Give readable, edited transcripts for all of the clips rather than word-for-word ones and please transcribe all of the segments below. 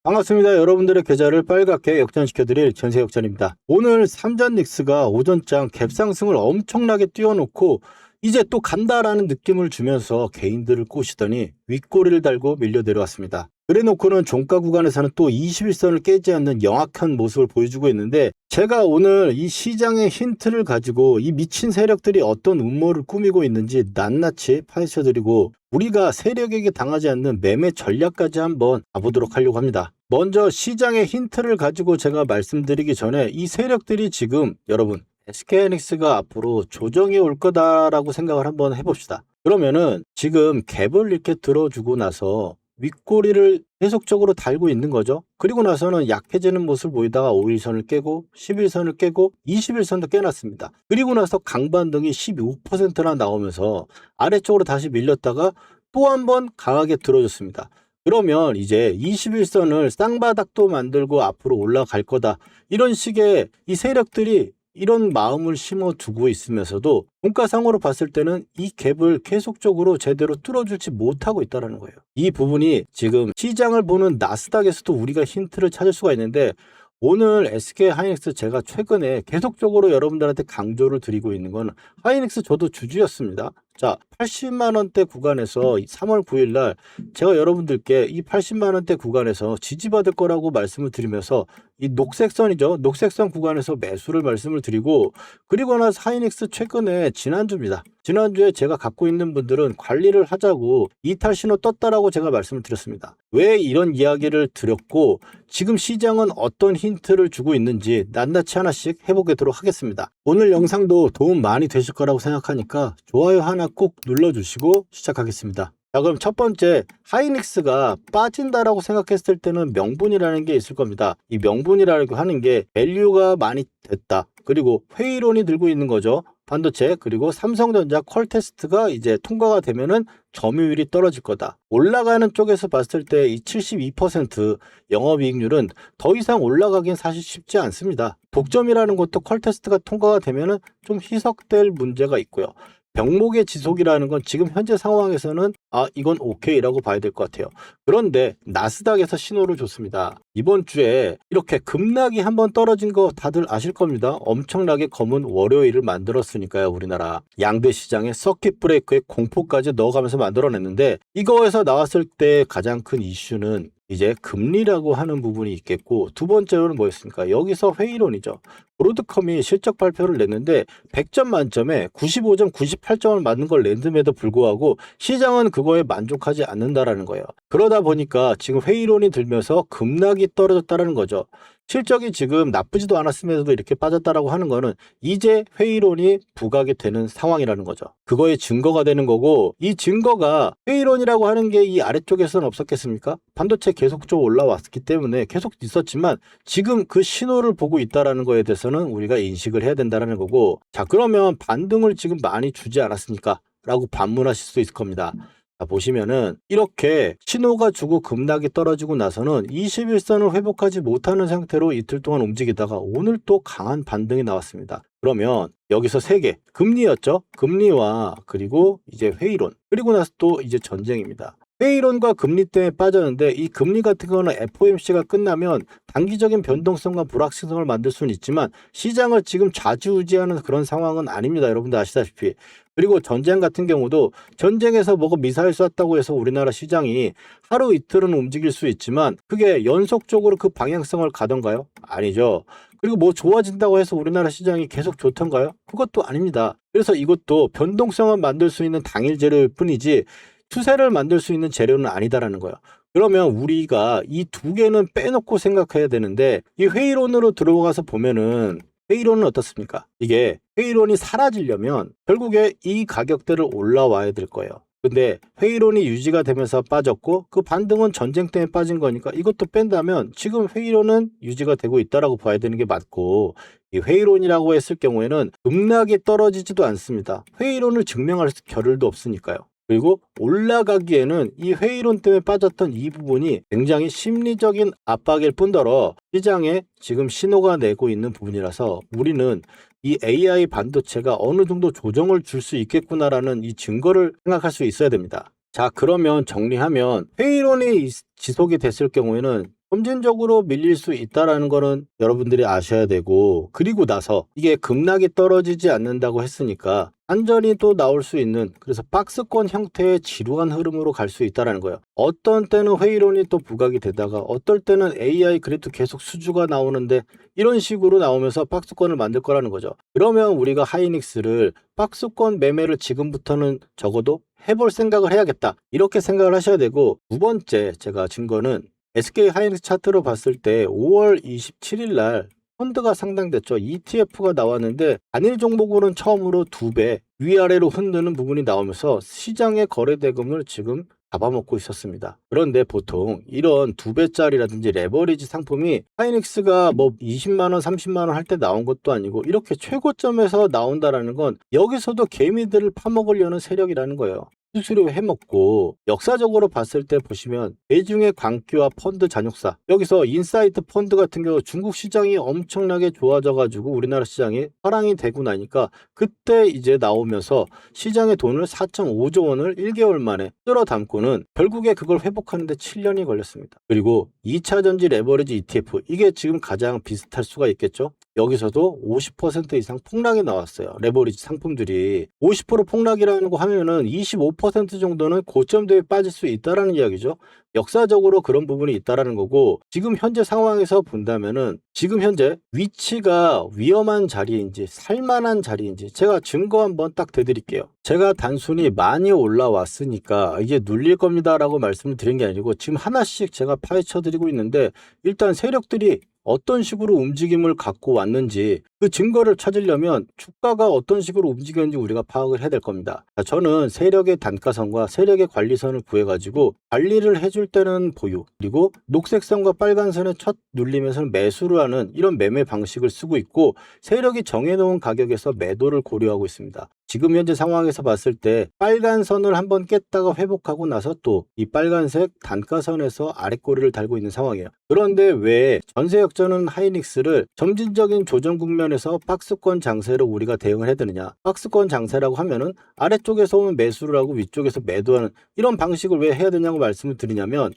반갑습니다. 여러분들의 계좌를 빨갛게 역전시켜드릴 전세역전입니다. 오늘 삼전닉스가 오전장 갭상승을 엄청나게 띄워놓고 이제 또 간다라는 느낌을 주면서 개인들을 꼬시더니 윗꼬리를 달고 밀려 내려왔습니다. 그래놓고는 종가 구간에서는 또 21선을 깨지 않는 영악한 모습을 보여주고 있는데, 제가 오늘 이 시장의 힌트를 가지고 이 미친 세력들이 어떤 음모를 꾸미고 있는지 낱낱이 파헤쳐드리고, 우리가 세력에게 당하지 않는 매매 전략까지 한번 가보도록 하려고 합니다. 먼저 시장의 힌트를 가지고 제가 말씀드리기 전에, 이 세력들이 지금 여러분 SK하이닉스가 앞으로 조정이 올 거다라고 생각을 한번 해봅시다. 그러면은 지금 갭을 이렇게 들어주고 나서 윗꼬리를 계속적으로 달고 있는 거죠. 그리고 나서는 약해지는 모습을 보이다가 5일선을 깨고 11선을 깨고 21선도 깨놨습니다. 그리고 나서 강반등이 15%나 나오면서 아래쪽으로 다시 밀렸다가 또 한 번 강하게 들어줬습니다. 그러면 이제 21선을 쌍바닥도 만들고 앞으로 올라갈 거다, 이런 식의 이 세력들이 이런 마음을 심어두고 있으면서도 종가상으로 봤을 때는 이 갭을 계속적으로 제대로 뚫어주지 못하고 있다는 거예요. 이 부분이 지금 시장을 보는 나스닥에서도 우리가 힌트를 찾을 수가 있는데, 오늘 SK하이닉스 제가 최근에 계속적으로 여러분들한테 강조를 드리고 있는 건, 하이닉스 저도 주주였습니다. 자, 80만원대 구간에서 3월 9일날 제가 여러분들께 이 80만원대 구간에서 지지받을 거라고 말씀을 드리면서 이 녹색선이죠. 녹색선 구간에서 매수를 말씀을 드리고, 그리고 나서 하이닉스 최근에 지난주입니다. 지난주에 제가 갖고 있는 분들은 관리를 하자고 이탈 신호 떴다라고 제가 말씀을 드렸습니다. 왜 이런 이야기를 드렸고 지금 시장은 어떤 힌트를 주고 있는지 낱낱이 하나씩 해보도록 하겠습니다. 오늘 영상도 도움 많이 되실 거라고 생각하니까 좋아요 하나 꼭 눌러주시고 시작하겠습니다. 자, 그럼 첫 번째, 하이닉스가 빠진다라고 생각했을 때는 명분이라는 게 있을 겁니다. 이 명분이라고 하는 게 밸류가 많이 됐다, 그리고 회의론이 들고 있는 거죠. 반도체, 그리고 삼성전자 퀄테스트가 이제 통과가 되면은 점유율이 떨어질 거다. 올라가는 쪽에서 봤을 때 이 72% 영업이익률은 더 이상 올라가긴 사실 쉽지 않습니다. 독점이라는 것도 퀄테스트가 통과가 되면은 좀 희석될 문제가 있고요. 병목의 지속이라는 건 지금 현재 상황에서는 이건 오케이라고 봐야 될 것 같아요. 그런데 나스닥에서 신호를 줬습니다. 이번 주에 이렇게 급락이 한번 떨어진 거 다들 아실 겁니다. 엄청나게 검은 월요일을 만들었으니까요. 우리나라 양대 시장에 서킷 브레이크에 공포까지 넣어가면서 만들어냈는데, 이거에서 나왔을 때 가장 큰 이슈는 이제 금리라고 하는 부분이 있겠고, 두 번째로는 뭐였습니까? 여기서 회의론이죠. 브로드컴이 실적 발표를 냈는데 100점 만점에 95점, 98점을 맞는 걸 냈음에도 불구하고 시장은 그거에 만족하지 않는다라는 거예요. 그러다 보니까 지금 회의론이 들면서 급락이 떨어졌다라는 거죠. 실적이 지금 나쁘지도 않았으면서도 이렇게 빠졌다라고 하는 거는 이제 회의론이 부각이 되는 상황이라는 거죠. 그거의 증거가 되는 거고, 이 증거가 회의론이라고 하는 게 이 아래쪽에서는 없었겠습니까? 반도체 계속적으로 올라왔기 때문에 계속 있었지만 지금 그 신호를 보고 있다라는 거에 대해서는 우리가 인식을 해야 된다는 거고, 자, 그러면 반등을 지금 많이 주지 않았습니까? 라고 반문하실 수 있을 겁니다. 자, 보시면은 이렇게 신호가 주고 급락이 떨어지고 나서는 21선을 회복하지 못하는 상태로 이틀 동안 움직이다가 오늘 또 강한 반등이 나왔습니다. 그러면 여기서 세 개, 금리였죠. 금리와 그리고 이제 회의론, 그리고 나서 또 이제 전쟁입니다. 회의론과 금리 때문에 빠졌는데, 이 금리 같은 거는 FOMC가 끝나면 단기적인 변동성과 불확실성을 만들 수는 있지만 시장을 지금 좌지우지하는 그런 상황은 아닙니다. 여러분들 아시다시피. 그리고 전쟁 같은 경우도 전쟁에서 뭐가 미사일 쐈다고 해서 우리나라 시장이 하루 이틀은 움직일 수 있지만 그게 연속적으로 그 방향성을 가던가요? 아니죠. 그리고 뭐 좋아진다고 해서 우리나라 시장이 계속 좋던가요? 그것도 아닙니다. 그래서 이것도 변동성을 만들 수 있는 당일 재료일 뿐이지 추세를 만들 수 있는 재료는 아니다라는 거예요. 그러면 우리가 이 두 개는 빼놓고 생각해야 되는데, 이 회의론으로 들어가서 보면은 회의론은 어떻습니까? 이게 회의론이 사라지려면 결국에 이 가격대를 올라와야 될 거예요. 근데 회의론이 유지가 되면서 빠졌고 그 반등은 전쟁 때문에 빠진 거니까 이것도 뺀다면 지금 회의론은 유지가 되고 있다라고 봐야 되는 게 맞고, 이 회의론이라고 했을 경우에는 급락이 떨어지지도 않습니다. 회의론을 증명할 겨를도 없으니까요. 그리고 올라가기에는 이 회의론 때문에 빠졌던 이 부분이 굉장히 심리적인 압박일 뿐더러 시장에 지금 신호가 내고 있는 부분이라서 우리는 이 AI 반도체가 어느 정도 조정을 줄 수 있겠구나라는 이 증거를 생각할 수 있어야 됩니다. 자, 그러면 정리하면 회의론이 지속이 됐을 경우에는 점진적으로 밀릴 수 있다라는 거는 여러분들이 아셔야 되고, 그리고 나서 이게 급락이 떨어지지 않는다고 했으니까 안전이 또 나올 수 있는, 그래서 박스권 형태의 지루한 흐름으로 갈 수 있다는 거예요. 어떤 때는 회의론이 또 부각이 되다가 어떨 때는 AI 그래도 계속 수주가 나오는데 이런 식으로 나오면서 박스권을 만들 거라는 거죠. 그러면 우리가 하이닉스를 박스권 매매를 지금부터는 적어도 해볼 생각을 해야겠다, 이렇게 생각을 하셔야 되고, 두 번째 제가 증거는 SK 하이닉스 차트로 봤을 때 5월 27일 날 펀드가 상당됐죠. ETF가 나왔는데 단일 종목으로는 처음으로 2배 위아래로 흔드는 부분이 나오면서 시장의 거래 대금을 지금 잡아먹고 있었습니다. 그런데 보통 이런 2배짜리라든지 레버리지 상품이 하이닉스가 뭐 20만 원, 30만 원 할 때 나온 것도 아니고 이렇게 최고점에서 나온다라는 건 여기서도 개미들을 파먹으려는 세력이라는 거예요. 수수료 해먹고, 역사적으로 봤을 때 보시면 대중의 광기와 펀드 잔혹사, 여기서 인사이트 펀드 같은 경우 중국 시장이 엄청나게 좋아져가지고 우리나라 시장이 화랑이 되고 나니까 그때 이제 나오면서 시장의 돈을 4.5조 원을 1개월 만에 쓸어 담고는 결국에 그걸 회복하는데 7년이 걸렸습니다. 그리고 2차 전지 레버리지 ETF, 이게 지금 가장 비슷할 수가 있겠죠. 여기서도 50% 이상 폭락이 나왔어요. 레버리지 상품들이 50% 폭락이라는 거 하면은 25% 정도는 고점 대에 빠질 수 있다라는 이야기죠. 역사적으로 그런 부분이 있다라는 거고, 지금 현재 상황에서 본다면은 지금 현재 위치가 위험한 자리인지 살만한 자리인지 제가 증거 한번 딱 대드릴게요. 제가 단순히 많이 올라왔으니까 이제 눌릴 겁니다 라고 말씀을 드린 게 아니고, 지금 하나씩 제가 파헤쳐 드리고 있는데, 일단 세력들이 어떤 식으로 움직임을 갖고 왔는지 그 증거를 찾으려면 주가가 어떤 식으로 움직였는지 우리가 파악을 해야 될 겁니다. 저는 세력의 단가선과 세력의 관리선을 구해가지고 관리를 해줄 때는 보유, 그리고 녹색선과 빨간선의 첫 눌림에서는 매수를 하는 이런 매매 방식을 쓰고 있고, 세력이 정해놓은 가격에서 매도를 고려하고 있습니다. 지금 현재 상황에서 봤을 때 빨간 선을 한번 깼다가 회복하고 나서 또 이 빨간색 단가선에서 아랫꼬리를 달고 있는 상황이에요. 그런데 왜 전세 역전은 하이닉스를 점진적인 조정 국면에서 박스권 장세로 우리가 대응을 해야 되느냐? 박스권 장세라고 하면은 아래쪽에서 오면 매수를 하고 위쪽에서 매도하는 이런 방식을 왜 해야 되냐고 말씀을 드리냐면,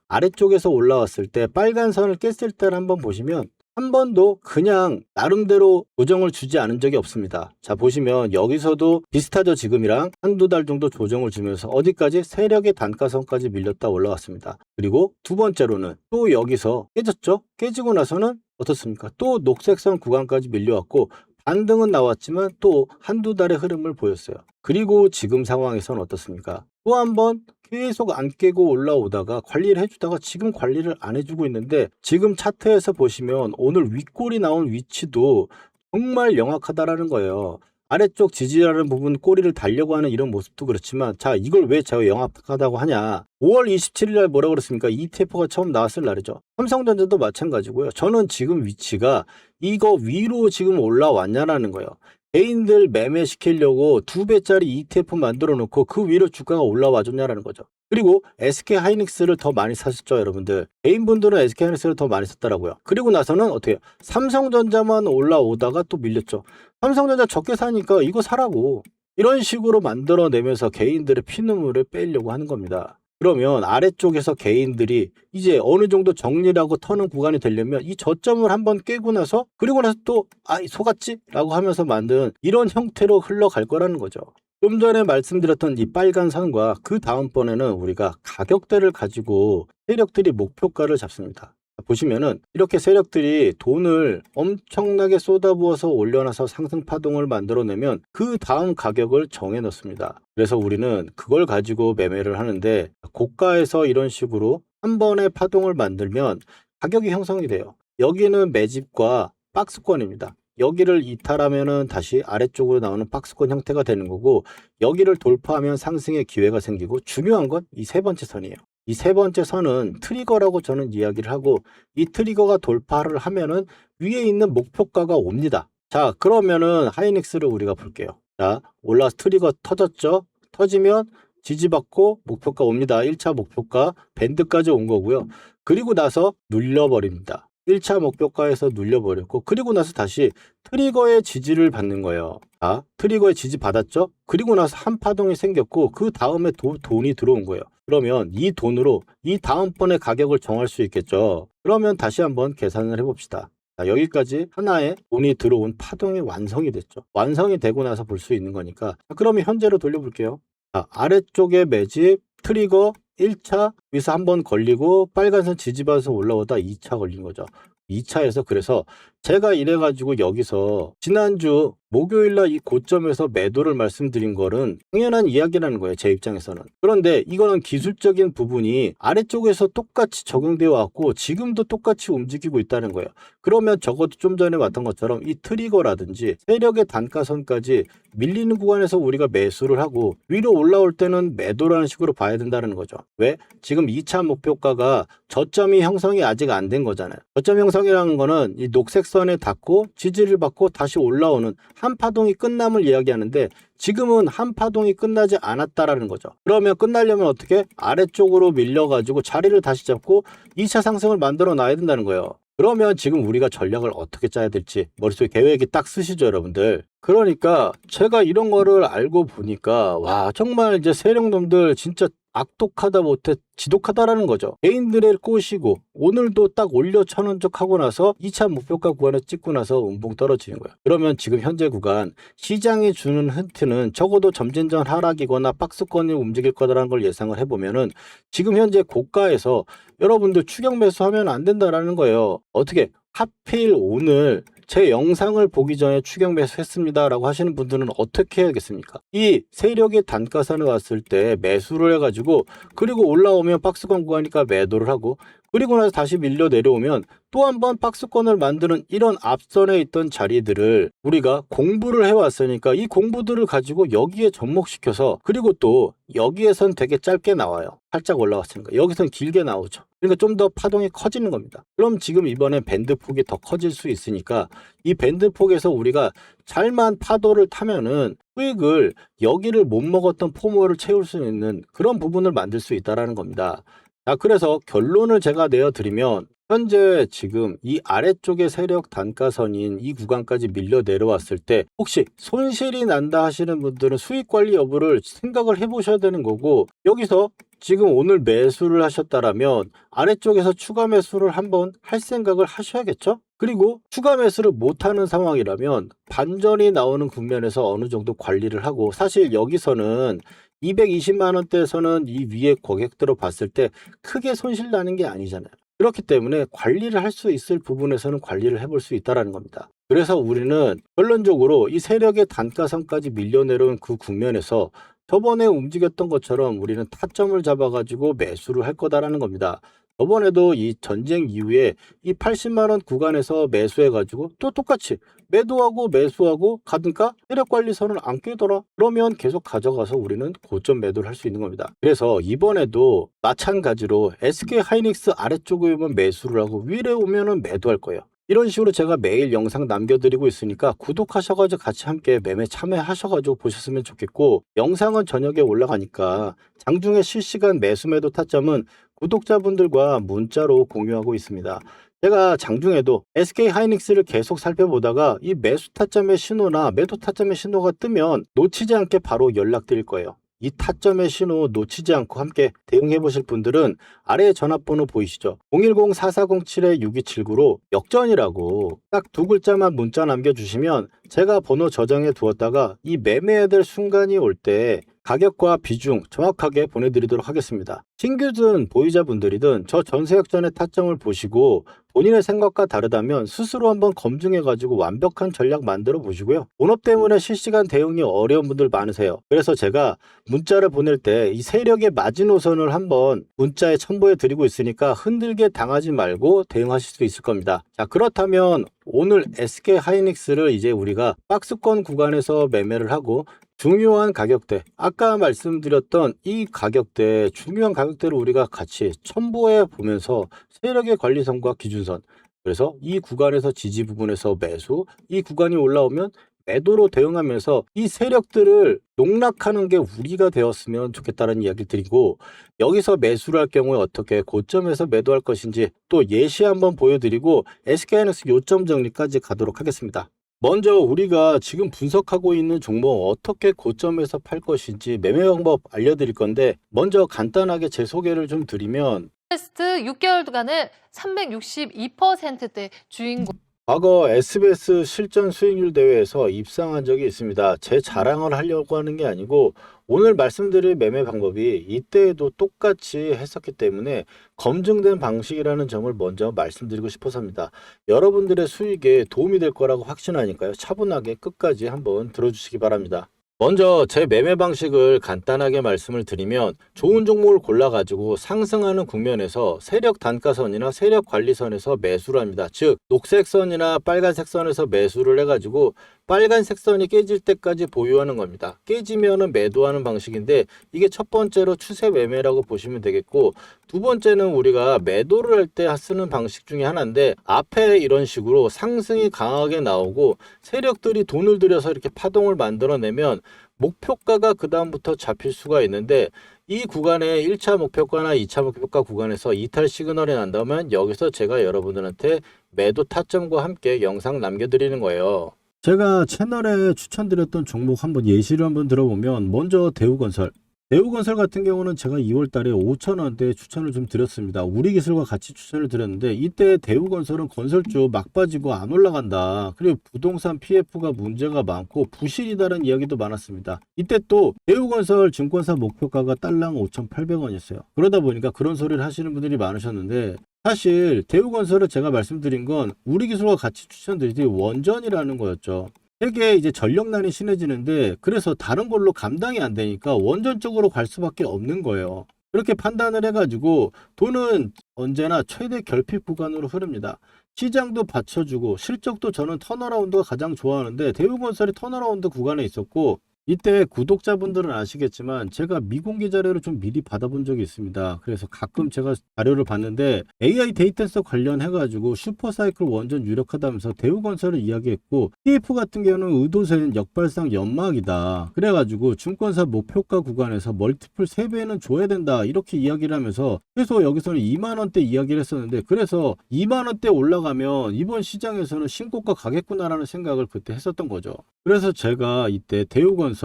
아래쪽에서 올라왔을 때 빨간 선을 깼을 때를 한번 보시면 한 번도 그냥 나름대로 조정을 주지 않은 적이 없습니다. 자, 보시면 여기서도 비슷하죠. 지금이랑 한두 달 정도 조정을 주면서 어디까지? 세력의 단가선까지 밀렸다 올라왔습니다. 그리고 두 번째로는 또 여기서 깨졌죠. 깨지고 나서는 어떻습니까? 또 녹색선 구간까지 밀려왔고 반등은 나왔지만 또 한두 달의 흐름을 보였어요. 그리고 지금 상황에서는 어떻습니까? 또 한 번 계속 안 깨고 올라오다가 관리를 해주다가 지금 관리를 안 해주고 있는데, 지금 차트에서 보시면 오늘 윗골이 나온 위치도 정말 영악하다라는 거예요. 아래쪽 지지라는 부분 꼬리를 달려고 하는 이런 모습도 그렇지만, 자, 이걸 왜 제가 영악하다고 하냐? 5월 27일 날 뭐라고 그랬습니까? ETF가 처음 나왔을 날이죠. 삼성전자도 마찬가지고요. 저는 지금 위치가 이거 위로 지금 올라왔냐라는 거예요. 개인들 매매시키려고 2배짜리 ETF 만들어 놓고 그 위로 주가가 올라와 줬냐라는 거죠. 그리고 SK 하이닉스를 더 많이 사셨죠, 여러분들. 개인분들은 SK 하이닉스를 더 많이 샀더라고요. 그리고 나서는 어떻게 해요? 삼성전자만 올라오다가 또 밀렸죠. 삼성전자 적게 사니까 이거 사라고. 이런 식으로 만들어내면서 개인들의 피눈물을 빼려고 하는 겁니다. 그러면 아래쪽에서 개인들이 이제 어느 정도 정리라고 터는 구간이 되려면 이 저점을 한번 깨고 나서, 그리고 나서 또 속았지? 라고 하면서 만든 이런 형태로 흘러갈 거라는 거죠. 좀 전에 말씀드렸던 이 빨간 선과 그 다음번에는 우리가 가격대를 가지고 세력들이 목표가를 잡습니다. 보시면은 이렇게 세력들이 돈을 엄청나게 쏟아부어서 올려놔서 상승 파동을 만들어내면 그 다음 가격을 정해 놓습니다. 그래서 우리는 그걸 가지고 매매를 하는데, 고가에서 이런 식으로 한 번의 파동을 만들면 가격이 형성이 돼요. 여기는 매집과 박스권입니다. 여기를 이탈하면은 다시 아래쪽으로 나오는 박스권 형태가 되는 거고, 여기를 돌파하면 상승의 기회가 생기고, 중요한 건 이 세 번째 선이에요. 이 세 번째 선은 트리거라고 저는 이야기를 하고, 이 트리거가 돌파를 하면은 위에 있는 목표가가 옵니다. 자, 그러면은 하이닉스를 우리가 볼게요. 자, 올라서 트리거 터졌죠? 터지면 지지받고 목표가 옵니다. 1차 목표가 밴드까지 온 거고요. 그리고 나서 눌려버립니다. 1차 목표가에서 눌려버렸고, 그리고 나서 다시 트리거의 지지를 받는 거예요. 자, 트리거의 지지 받았죠? 그리고 나서 한 파동이 생겼고, 그 다음에 돈이 들어온 거예요. 그러면 이 돈으로 이 다음번에 가격을 정할 수 있겠죠. 그러면 다시 한번 계산을 해봅시다. 자, 여기까지 하나의 돈이 들어온 파동이 완성이 됐죠. 완성이 되고 나서 볼 수 있는 거니까. 자, 그러면 현재로 돌려볼게요. 자, 아래쪽에 매집 트리거 1차 위에서 한번 걸리고 빨간선 지지받아서 올라오다 2차 걸린 거죠. 2차에서 그래서 제가 이래가지고 여기서 지난주 목요일날 이 고점에서 매도를 말씀드린 거는 당연한 이야기라는 거예요. 제 입장에서는. 그런데 이거는 기술적인 부분이 아래쪽에서 똑같이 적용되어 왔고 지금도 똑같이 움직이고 있다는 거예요. 그러면 적어도 좀 전에 봤던 것처럼 이 트리거라든지 세력의 단가선까지 밀리는 구간에서 우리가 매수를 하고 위로 올라올 때는 매도라는 식으로 봐야 된다는 거죠. 왜? 지금 2차 목표가가 저점이 형성이 아직 안 된 거잖아요. 저점 형성이라는 거는 이 녹색 선에 닿고 지지를 받고 다시 올라오는 한 파동이 끝남을 이야기하는데 지금은 한 파동이 끝나지 않았다라는 거죠. 그러면 끝나려면 어떻게? 아래쪽으로 밀려가지고 자리를 다시 잡고 2차 상승을 만들어 놔야 된다는 거예요. 그러면 지금 우리가 전략을 어떻게 짜야 될지 머릿속에 계획이 딱 쓰시죠, 여러분들. 그러니까 제가 이런 거를 알고 보니까 와 정말 이제 세력놈들 진짜 악독하다 못해 지독하다라는 거죠. 개인들을 꼬시고 오늘도 딱 올려 쳐놓은 척 하고 나서 2차 목표가 구간을 찍고 나서 운봉 떨어지는 거예요. 그러면 지금 현재 구간 시장이 주는 힌트는 적어도 점진전 하락이거나 박스권이 움직일 거다라는 걸 예상을 해보면은 지금 현재 고가에서 여러분들 추격 매수하면 안 된다라는 거예요. 어떻게? 하필 오늘 제 영상을 보기 전에 추격 매수했습니다 라고 하시는 분들은 어떻게 해야겠습니까? 이 세력의 단가선에 왔을 때 매수를 해가지고 그리고 올라오면 박스권 구간이니까 매도를 하고 그리고 나서 다시 밀려 내려오면 또 한 번 박스권을 만드는 이런 앞선에 있던 자리들을 우리가 공부를 해왔으니까 이 공부들을 가지고 여기에 접목시켜서 그리고 또 여기에선 되게 짧게 나와요. 살짝 올라왔으니까 여기선 길게 나오죠. 그러니까 좀 더 파동이 커지는 겁니다. 그럼 지금 이번에 밴드폭이 더 커질 수 있으니까 이 밴드폭에서 우리가 잘만 파도를 타면은 수익을 여기를 못 먹었던 포모를 채울 수 있는 그런 부분을 만들 수 있다는 겁니다. 자, 그래서 결론을 제가 내어드리면 현재 지금 이 아래쪽의 세력 단가선인 이 구간까지 밀려 내려왔을 때 혹시 손실이 난다 하시는 분들은 수익 관리 여부를 생각을 해보셔야 되는 거고 여기서 지금 오늘 매수를 하셨다라면 아래쪽에서 추가 매수를 한번 할 생각을 하셔야겠죠? 그리고 추가 매수를 못하는 상황이라면 반전이 나오는 국면에서 어느 정도 관리를 하고 사실 여기서는 220만 원대에서는 이 위에 고객들로 봤을 때 크게 손실 나는 게 아니잖아요. 그렇기 때문에 관리를 할 수 있을 부분에서는 관리를 해볼 수 있다는 겁니다. 그래서 우리는 결론적으로 이 세력의 단가선까지 밀려 내려온 그 국면에서 저번에 움직였던 것처럼 우리는 타점을 잡아가지고 매수를 할 거다라는 겁니다. 저번에도 이 전쟁 이후에 이 80만 원 구간에서 매수해가지고 또 똑같이 매도하고 매수하고 가든가 세력관리선을 안 깨더라. 그러면 계속 가져가서 우리는 고점 매도를 할 수 있는 겁니다. 그래서 이번에도 마찬가지로 SK 하이닉스 아래쪽에 오면 매수를 하고 위에 오면은 매도할 거예요. 이런 식으로 제가 매일 영상 남겨드리고 있으니까 구독하셔가지고 같이 함께 매매 참여하셔가지고 보셨으면 좋겠고 영상은 저녁에 올라가니까 장중에 실시간 매수 매도 타점은 구독자분들과 문자로 공유하고 있습니다. 제가 장중에도 SK 하이닉스를 계속 살펴보다가 이 매수 타점의 신호나 매도 타점의 신호가 뜨면 놓치지 않게 바로 연락드릴 거예요. 이 타점의 신호 놓치지 않고 함께 대응해 보실 분들은 아래에 전화번호 보이시죠? 010-4407-6279로 역전이라고 딱 두 글자만 문자 남겨주시면 제가 번호 저장해 두었다가 이 매매해야 될 순간이 올 때 가격과 비중 정확하게 보내드리도록 하겠습니다. 신규든 보유자분들이든 저 전세역전의 타점을 보시고 본인의 생각과 다르다면 스스로 한번 검증해가지고 완벽한 전략 만들어 보시고요. 본업 때문에 실시간 대응이 어려운 분들 많으세요. 그래서 제가 문자를 보낼 때 이 세력의 마지노선을 한번 문자에 첨부해 드리고 있으니까 흔들게 당하지 말고 대응하실 수 있을 겁니다. 자, 그렇다면 오늘 SK 하이닉스를 이제 우리가 박스권 구간에서 매매를 하고 중요한 가격대, 아까 말씀드렸던 이 가격대, 중요한 가격대를 우리가 같이 첨부해 보면서 세력의 관리선과 기준선, 그래서 이 구간에서 지지 부분에서 매수, 이 구간이 올라오면 매도로 대응하면서 이 세력들을 농락하는 게 우리가 되었으면 좋겠다는 이야기를 드리고 여기서 매수를 할 경우에 어떻게 고점에서 매도할 것인지 또 예시 한번 보여드리고 SK하이닉스 요점 정리까지 가도록 하겠습니다. 먼저 우리가 지금 분석하고 있는 종목 어떻게 고점에서 팔 것인지 매매 방법 알려드릴 건데 먼저 간단하게 제 소개를 좀 드리면 테스트 6개월간을 362%대 주인공. 과거 SBS 실전 수익률 대회에서 입상한 적이 있습니다. 제 자랑을 하려고 하는 게 아니고 오늘 말씀드릴 매매 방법이 이때에도 똑같이 했었기 때문에 검증된 방식이라는 점을 먼저 말씀드리고 싶어서입니다. 여러분들의 수익에 도움이 될 거라고 확신하니까요. 차분하게 끝까지 한번 들어주시기 바랍니다. 먼저 제 매매 방식을 간단하게 말씀을 드리면 좋은 종목을 골라가지고 상승하는 국면에서 세력 단가선이나 세력 관리선에서 매수를 합니다. 즉 녹색 선이나 빨간색 선에서 매수를 해가지고 빨간색 선이 깨질 때까지 보유하는 겁니다. 깨지면은 매도하는 방식인데 이게 첫 번째로 추세 매매라고 보시면 되겠고, 두 번째는 우리가 매도를 할 때 쓰는 방식 중에 하나인데, 앞에 이런 식으로 상승이 강하게 나오고 세력들이 돈을 들여서 이렇게 파동을 만들어내면 목표가가 그 다음부터 잡힐 수가 있는데, 이 구간에 1차 목표가나 2차 목표가 구간에서 이탈 시그널이 난다면 여기서 제가 여러분들한테 매도 타점과 함께 영상 남겨드리는 거예요. 제가 채널에 추천드렸던 종목 한번 예시를 한번 들어보면, 먼저 대우건설. 대우건설 같은 경우는 제가 2월 달에 5,000원대 추천을 좀 드렸습니다. 우리기술과 같이 추천을 드렸는데, 이때 대우건설은 건설주 막 빠지고 안 올라간다. 그리고 부동산 PF가 문제가 많고 부실이다라는 이야기도 많았습니다. 이때 또 대우건설 증권사 목표가가 달랑 5,800원이었어요. 그러다 보니까 그런 소리를 하시는 분들이 많으셨는데, 사실 대우건설을 제가 말씀드린 건 우리기술과 같이 추천드리지 원전이라는 거였죠. 세계에 이제 전력난이 심해지는데, 그래서 다른 걸로 감당이 안 되니까 원전 쪽으로 갈 수밖에 없는 거예요. 그렇게 판단을 해가지고 돈은 언제나 최대 결핍 구간으로 흐릅니다. 시장도 받쳐주고 실적도 저는 턴어라운드가 가장 좋아하는데, 대우건설이 턴어라운드 구간에 있었고, 이때 구독자분들은 아시겠지만 제가 미공개 자료를 좀 미리 받아본 적이 있습니다. 그래서 가끔 제가 자료를 봤는데 AI 데이터센서 관련해가지고 슈퍼사이클 원전 유력하다면서 대우건설을 이야기했고, PF 같은 경우는 의도세는 역발상 연막이다. 그래가지고 증권사 목표가 구간에서 멀티플 3배는 줘야 된다. 이렇게 이야기를 하면서 최소 여기서는 2만원대 이야기를 했었는데, 그래서 2만원대 올라가면 이번 시장에서는 신고가 가겠구나라는 생각을 그때 했었던 거죠. 그래서 제가 이때 대우건설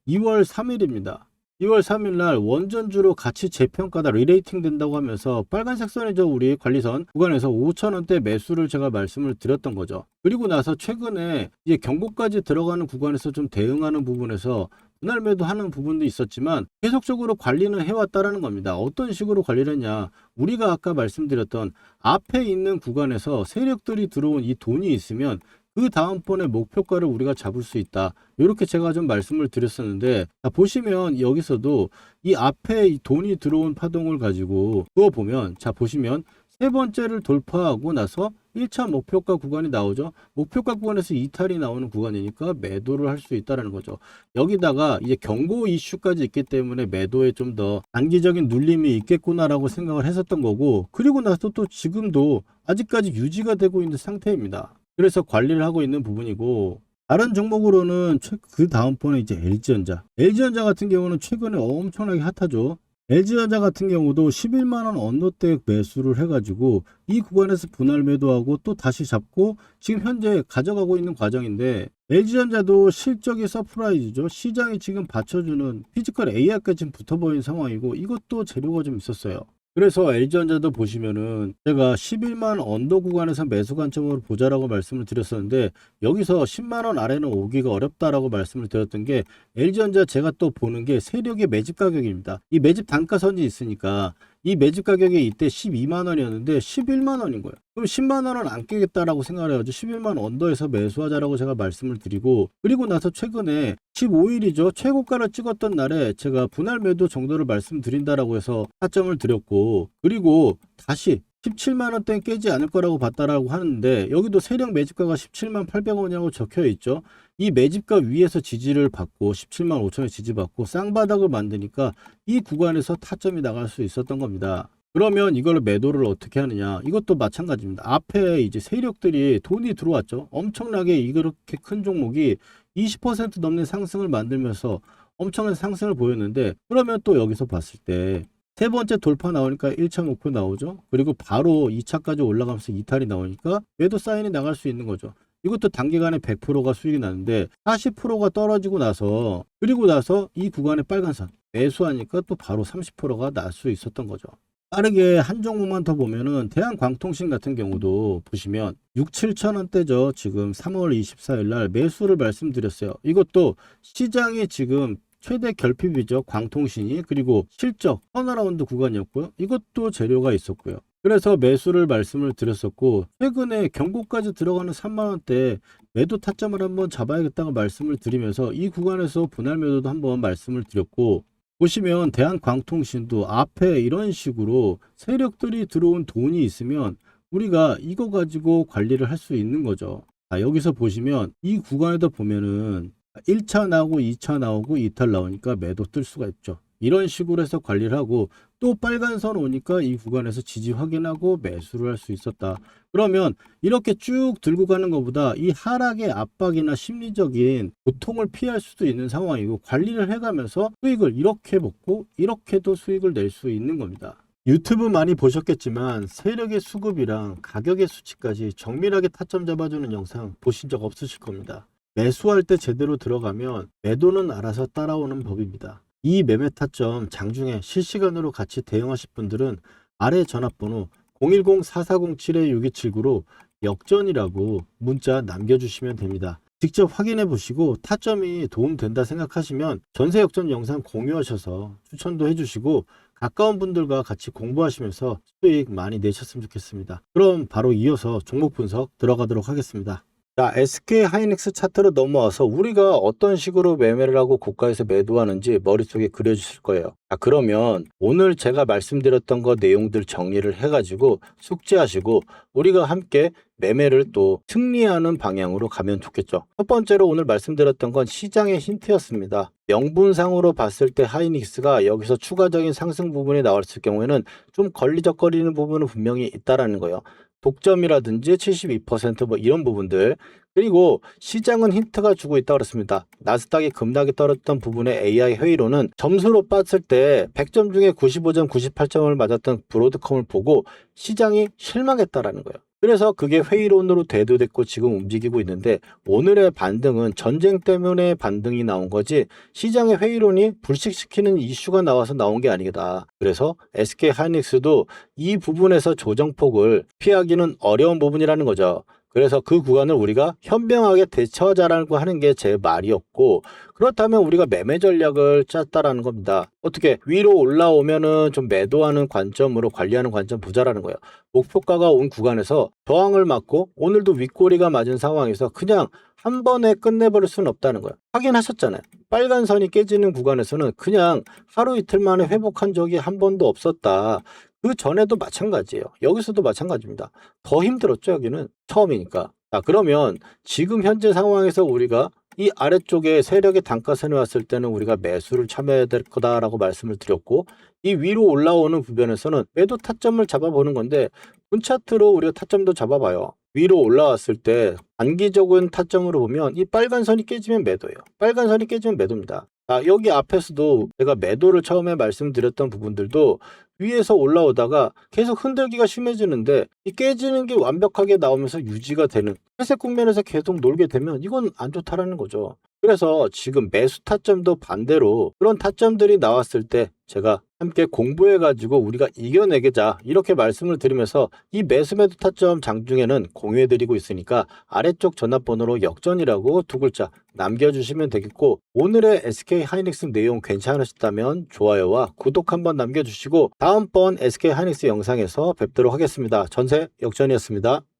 2월 3일입니다. 2월 3일 날 원전주로 같이 재평가다 리레이팅 된다고 하면서 빨간색 선이죠. 우리 관리선 구간에서 5,000원대 매수를 제가 말씀을 드렸던 거죠. 그리고 나서 최근에 이제 경고까지 들어가는 구간에서 좀 대응하는 부분에서 분할 매도하는 부분도 있었지만 계속적으로 관리는 해왔다라는 겁니다. 어떤 식으로 관리를 했냐, 우리가 아까 말씀드렸던 앞에 있는 구간에서 세력들이 들어온 이 돈이 있으면 그 다음번에 목표가를 우리가 잡을 수 있다. 이렇게 제가 좀 말씀을 드렸었는데, 보시면 여기서도 이 앞에 이 돈이 들어온 파동을 가지고 그어보면, 자 보시면 세 번째를 돌파하고 나서 1차 목표가 구간이 나오죠. 목표가 구간에서 이탈이 나오는 구간이니까 매도를 할 수 있다는 거죠. 여기다가 이제 경고 이슈까지 있기 때문에 매도에 좀 더 단기적인 눌림이 있겠구나라고 생각을 했었던 거고, 그리고 나서 또 지금도 아직까지 유지가 되고 있는 상태입니다. 그래서 관리를 하고 있는 부분이고, 다른 종목으로는 그 다음번에 이제 LG전자 같은 경우는 최근에 엄청나게 핫하죠. LG전자 같은 경우도 11만원 언더대 매수를 해가지고 이 구간에서 분할 매도하고 또 다시 잡고 지금 현재 가져가고 있는 과정인데, LG전자도 실적이 서프라이즈죠. 시장이 지금 받쳐주는 피지컬 AI까지 지금 붙어버린 상황이고, 이것도 재료가 좀 있었어요. 그래서 LG전자도 보시면은 제가 11만 언더 구간에서 매수 관점으로 보자라고 말씀을 드렸었는데, 여기서 10만원 아래는 오기가 어렵다라고 말씀을 드렸던 게, LG전자 제가 또 보는 게 세력의 매집 가격입니다. 이 매집 단가선이 있으니까 이 매집 가격이 이때 12만원이었는데 11만원인 거예요. 그럼 10만원은 안 깨겠다라고 생각을 해가지고 11만 언더에서 매수하자라고 제가 말씀을 드리고, 그리고 나서 최근에 15일이죠. 최고가를 찍었던 날에 제가 분할 매도 정도를 말씀드린다라고 해서 타점을 드렸고, 그리고 다시 17만원대는 깨지 않을 거라고 봤다라고 하는데, 여기도 세력 매집가가 17만 800원이라고 적혀 있죠. 이 매집가 위에서 지지를 받고 17만 5천원 지지받고 쌍바닥을 만드니까 이 구간에서 타점이 나갈 수 있었던 겁니다. 그러면 이걸 매도를 어떻게 하느냐, 이것도 마찬가지입니다. 앞에 이제 세력들이 돈이 들어왔죠. 엄청나게 이렇게 큰 종목이 20% 넘는 상승을 만들면서 엄청난 상승을 보였는데, 그러면 또 여기서 봤을 때 세 번째 돌파 나오니까 1차 목표 나오죠. 그리고 바로 2차까지 올라가면서 이탈이 나오니까 매도 사인이 나갈 수 있는 거죠. 이것도 단기간에 100%가 수익이 나는데 40%가 떨어지고 나서, 그리고 나서 이 구간에 빨간선 매수하니까 또 바로 30%가 날 수 있었던 거죠. 빠르게 한 종목만 더 보면은 대한광통신 같은 경우도 보시면 6, 7천 원대죠. 지금 3월 24일 날 매수를 말씀드렸어요. 이것도 시장이 지금 최대 결핍이죠. 광통신이. 그리고 실적 턴어라운드 구간이었고요. 이것도 재료가 있었고요. 그래서 매수를 말씀을 드렸었고, 최근에 경고까지 들어가는 3만 원대 매도 타점을 한번 잡아야겠다고 말씀을 드리면서 이 구간에서 분할 매도도 한번 말씀을 드렸고, 보시면 대한광통신도 앞에 이런 식으로 세력들이 들어온 돈이 있으면 우리가 이거 가지고 관리를 할 수 있는 거죠. 여기서 보시면 이 구간에다 보면은 1차 나오고 2차 나오고 이탈 나오니까 매도 뜰 수가 있죠. 이런 식으로 해서 관리를 하고 또 빨간 선 오니까 이 구간에서 지지 확인하고 매수를 할 수 있었다. 그러면 이렇게 쭉 들고 가는 것보다 이 하락의 압박이나 심리적인 고통을 피할 수도 있는 상황이고, 관리를 해가면서 수익을 이렇게 먹고 이렇게도 수익을 낼 수 있는 겁니다. 유튜브 많이 보셨겠지만 세력의 수급이랑 가격의 수치까지 정밀하게 타점 잡아주는 영상 보신 적 없으실 겁니다. 매수할 때 제대로 들어가면 매도는 알아서 따라오는 법입니다. 이 매매 타점 장중에 실시간으로 같이 대응하실 분들은 아래 전화번호 010-4407-6279로 역전이라고 문자 남겨주시면 됩니다. 직접 확인해 보시고 타점이 도움된다 생각하시면 전세 역전 영상 공유하셔서 추천도 해주시고 가까운 분들과 같이 공부하시면서 수익 많이 내셨으면 좋겠습니다. 그럼 바로 이어서 종목 분석 들어가도록 하겠습니다. 자, SK 하이닉스 차트로 넘어와서 우리가 어떤 식으로 매매를 하고 고가에서 매도하는지 머릿속에 그려주실 거예요. 자, 그러면 오늘 제가 말씀드렸던 거 내용들 정리를 해가지고 숙지하시고 우리가 함께 매매를 또 승리하는 방향으로 가면 좋겠죠. 첫 번째로 오늘 말씀드렸던 건 시장의 힌트였습니다. 명분상으로 봤을 때 하이닉스가 여기서 추가적인 상승 부분이 나왔을 경우에는 좀 걸리적거리는 부분은 분명히 있다라는 거예요. 독점이라든지 72% 이런 부분들, 그리고 시장은 힌트가 주고 있다고 그랬습니다. 나스닥이 급락이 떨어졌던 부분의 AI 회의론은 점수로 봤을 때 100점 중에 95점, 98점을 맞았던 브로드컴을 보고 시장이 실망했다라는 거예요. 그래서 그게 회의론으로 대두됐고 지금 움직이고 있는데, 오늘의 반등은 전쟁 때문에 반등이 나온 거지 시장의 회의론이 불식시키는 이슈가 나와서 나온 게 아니다. 그래서 SK 하이닉스도 이 부분에서 조정폭을 피하기는 어려운 부분이라는 거죠. 그래서 그 구간을 우리가 현명하게 대처하자라고 하는 게 제 말이었고, 그렇다면 우리가 매매 전략을 짰다라는 겁니다. 어떻게 위로 올라오면은 좀 매도하는 관점으로 관리하는 관점 보자라는 거예요. 목표가가 온 구간에서 저항을 맞고 오늘도 윗꼬리가 맞은 상황에서 그냥 한 번에 끝내버릴 수는 없다는 거예요. 확인하셨잖아요. 빨간 선이 깨지는 구간에서는 그냥 하루 이틀 만에 회복한 적이 한 번도 없었다. 그 전에도 마찬가지예요. 여기서도 마찬가지입니다. 더 힘들었죠, 여기는. 처음이니까. 자, 그러면 지금 현재 상황에서 우리가 이 아래쪽에 세력의 단가선이 왔을 때는 우리가 매수를 참여해야 될 거다라고 말씀을 드렸고, 이 위로 올라오는 부분에서는 매도 타점을 잡아보는 건데, 분차트로 우리가 타점도 잡아봐요. 위로 올라왔을 때 단기적인 타점으로 보면 이 빨간 선이 깨지면 매도예요. 빨간 선이 깨지면 매도입니다. 여기 앞에서도 제가 매도를 처음에 말씀드렸던 부분들도 위에서 올라오다가 계속 흔들기가 심해지는데 이 깨지는 게 완벽하게 나오면서 유지가 되는 회색 국면에서 계속 놀게 되면 이건 안 좋다라는 거죠. 그래서 지금 매수 타점도 반대로 그런 타점들이 나왔을 때 제가 함께 공부해가지고 우리가 이겨내자 이렇게 말씀을 드리면서 이 매수 매도 타점 장중에는 공유해드리고 있으니까 아래쪽 전화번호로 역전이라고 두 글자 남겨주시면 되겠고, 오늘의 SK 하이닉스 내용 괜찮으셨다면 좋아요와 구독 한번 남겨주시고 다음번 SK 하이닉스 영상에서 뵙도록 하겠습니다. 전세 역전이었습니다.